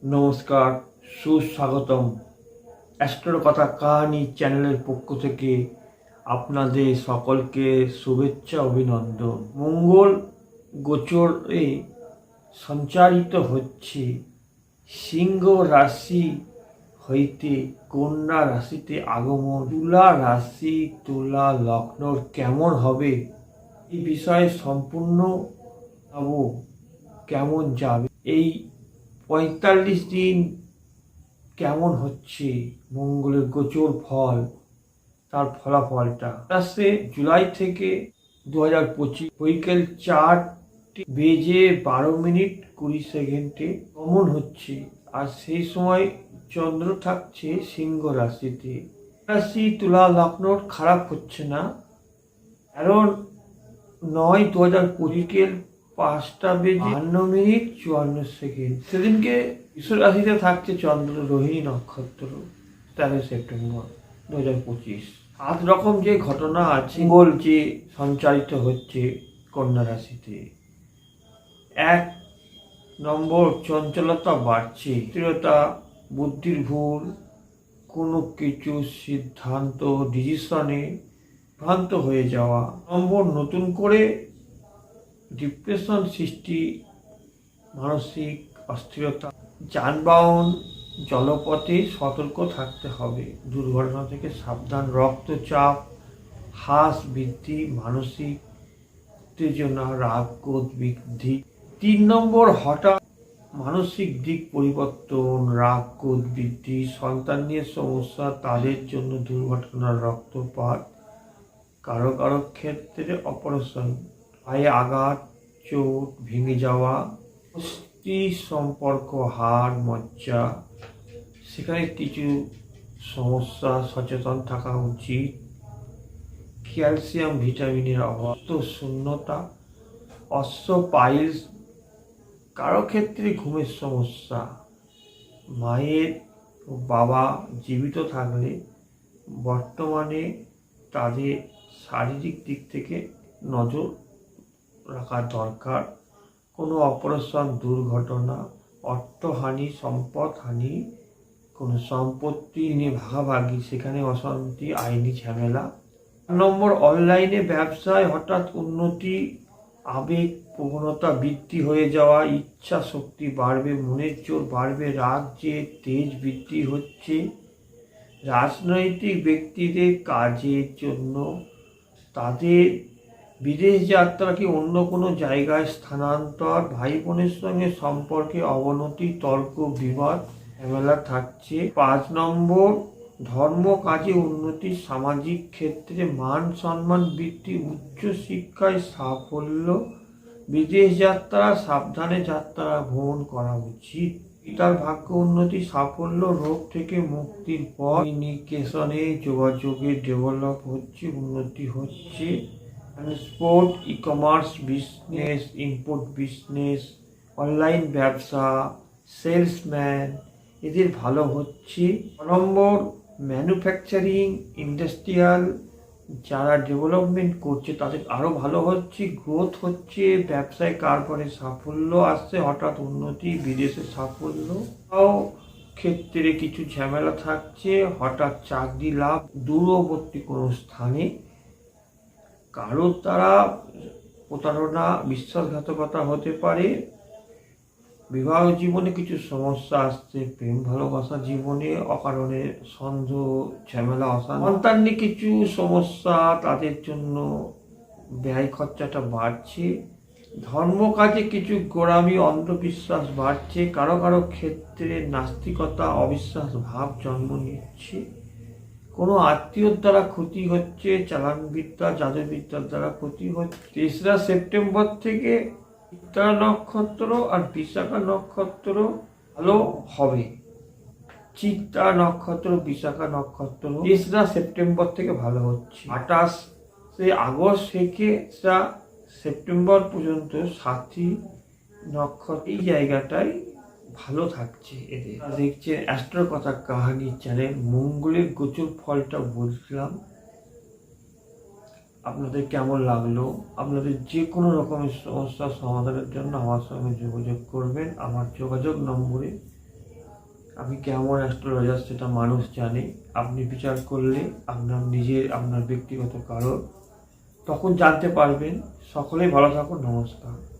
নমস্কার, সুস্বাগতম। অ্যাস্ট্রোর কথা কাহানি চ্যানেলের পক্ষ থেকে আপনাদের সকলকে শুভেচ্ছা অভিনন্দন। মঙ্গল গোচরে সঞ্চারিত হচ্ছে সিংহ রাশি হইতে কন্যা রাশিতে আগমন। তুলা রাশি তুলা লগ্নর কেমন হবে এই বিষয়ে সম্পূর্ণ কেমন যাবে, এই ৪৫ দিন কেমন হচ্ছে মঙ্গলের গোচর ফল, তার ফলাফলটা ২৮ জুলাই থেকে ২০২৫ বিকেল ৪:১২:২০ কেমন হচ্ছে। আর সেই সময় চন্দ্র থাকছে সিংহ রাশিতে। রাশি তুলা লগ্নর খারাপ হচ্ছে না, কারণ ৯/২০২৫ বিকেল ৫:৫২:৫৪। সেদিনকে বৃষ রাশিতে থাকছে চন্দ্র, রোহিণী নক্ষত্র। ১৩ সেপ্টেম্বর ২০২৫। ৭ রকম যে ঘটনা আছে, মঙ্গল যে সঞ্চারিত হচ্ছে কন্যা রাশিতে। ১ নম্বর, চঞ্চলতা বাড়ছে, স্থিরতা, বুদ্ধির ভুল, কোনো কিছু সিদ্ধান্ত ডিসিশনে ভ্রান্ত হয়ে যাওয়া। নম্বর, নতুন করে ডিপ্রেশন সৃষ্টি, মানসিক অস্থিরতা। যানবাহন জলপথে সতর্ক থাকতে হবে, দুর্ঘটনা থেকে সাবধান। রক্তচাপ হ্রাস বৃদ্ধি, মানসিক উত্তেজনা, রাগ ক্রোধ বৃদ্ধি। ৩ নম্বর, হঠাৎ মানসিক দিক পরিবর্তন, রাগ ক্রোধ বৃদ্ধি। সন্তান নিয়ে সমস্যা, তাদের জন্য দুর্ঘটনা, রক্তপাত, কারো কারো ক্ষেত্রে অপারেশন, পায়ে আঘাত, চোট, ভেঙে যাওয়া। স্ত্রী সম্পর্ক, হাড় মজ্জা, সেখানে কিছু সমস্যা, সচেতন থাকা উচিত। ক্যালসিয়াম ভিটামিনের অভাব, শূন্যতা, পাইলস, কারো ক্ষেত্রে ঘুমের সমস্যা। মায়ের ও বাবা জীবিত থাকলে বর্তমানে তাদের শারীরিক দিক থেকে নজর রাখা দরকার। কোনো অপারেশন, দুর্ঘটনা, অর্থহানি, সম্পদহানি, কোনো সম্পত্তি নিয়ে ভাগাভাগি, সেখানে অশান্তি, আইনি ঝামেলা। নম্বর, অনলাইনে ব্যবসায় হঠাৎ উন্নতি, আবেগ প্রবণতা বৃদ্ধি হয়ে যাওয়া, ইচ্ছা শক্তি বাড়বে, মনের জোর বাড়বে, রাগ যে তেজ বৃদ্ধি হচ্ছে। রাজনৈতিক ব্যক্তিদের কাজের জন্য তাদের বিদেশ যাত্রা কি অন্য কোনো জায়গায় স্থানান্তর, ভাই বোনের সঙ্গে সম্পর্কে অবনতি, তর্ক বিবাদ ঝামেলা থাকছে। ৫ নম্বর, ধর্ম কাজে উন্নতি, সামাজিক ক্ষেত্রে মান সম্মান বৃদ্ধি, উচ্চ শিক্ষায় সাফল্য। বিদেশ যাত্রা সাবধানে যাত্রা ভ্রমণ করা উচিত। পিতার ভাগ্য উন্নতি, সাফল্য, রোগ থেকে মুক্তির পর কমিউনিকেশনে যোগাযোগে ডেভেলপ হচ্ছে, উন্নতি হচ্ছে। Transport, e commerce business, import business, online ব্যবসা, সেলসম্যান, এদের ভালো হচ্ছে। নম্বর, ম্যানুফ্যাকচারিং, ইন্ডাস্ট্রিয়াল, যারা ডেভেলপমেন্ট করছে তাদের আরও ভালো হচ্ছে, গ্রোথ হচ্ছে, ব্যবসায় কারবারে সাফল্য আসছে, হঠাৎ উন্নতি, বিদেশে সাফল্য। তাও ক্ষেত্রে কিছু ঝামেলা থাকছে, হঠাৎ চাকরি লাভ, দূরবর্তী কোনো স্থানে কারোর দ্বারা প্রতারণা, বিশ্বাসঘাতকতা হতে পারে। বিবাহ জীবনে কিছু সমস্যা আসছে, প্রেম ভালোবাসা জীবনে অকারণে সন্দেহ, ঝামেলা, অশান্তি। সন্তান নিয়ে কিছু সমস্যা, তাদের জন্য ব্যয় খরচাটা বাড়ছে। ধর্ম কাজে কিছু গোড়ামি, অন্ধবিশ্বাস বাড়ছে, কারো কারো ক্ষেত্রে নাস্তিকতা, অবিশ্বাস ভাব জন্ম নিচ্ছে। কোনো আত্মীয়র দ্বারা ক্ষতি হচ্ছে, চালানবিদ্যা, জাদুবিদ্যার দ্বারা ক্ষতি হচ্ছে। ৩রা সেপ্টেম্বর থেকে চিত্রা নক্ষত্র আর বিশাখা নক্ষত্র ভালো হবে। চিত্রা নক্ষত্র, বিশাখা নক্ষত্র ৩রা সেপ্টেম্বর থেকে ভালো হচ্ছে। ২৮শে আগস্ট থেকে সেপ্টেম্বর পর্যন্ত সাথী নক্ষত্র এই জায়গাটায় ভালো থাকছে এদের। দেখছেন অ্যাস্ট্রোর কথা কাহানি চ্যানেল। মঙ্গলের গোচর ফলটা বলছিলাম, আপনাদের কেমন লাগলো? আপনাদের যে কোনো রকমের সমস্যার সমাধানের জন্য আমার সঙ্গে যোগাযোগ করবেন। আমার যোগাযোগ নম্বরে আমি কেমন অ্যাস্ট্রোলজার সেটা মানুষ জানে। আপনি বিচার করলে আপনার ব্যক্তিগত কারণ তখন জানতে পারবেন। সকলেই ভালো থাকুন, নমস্কার।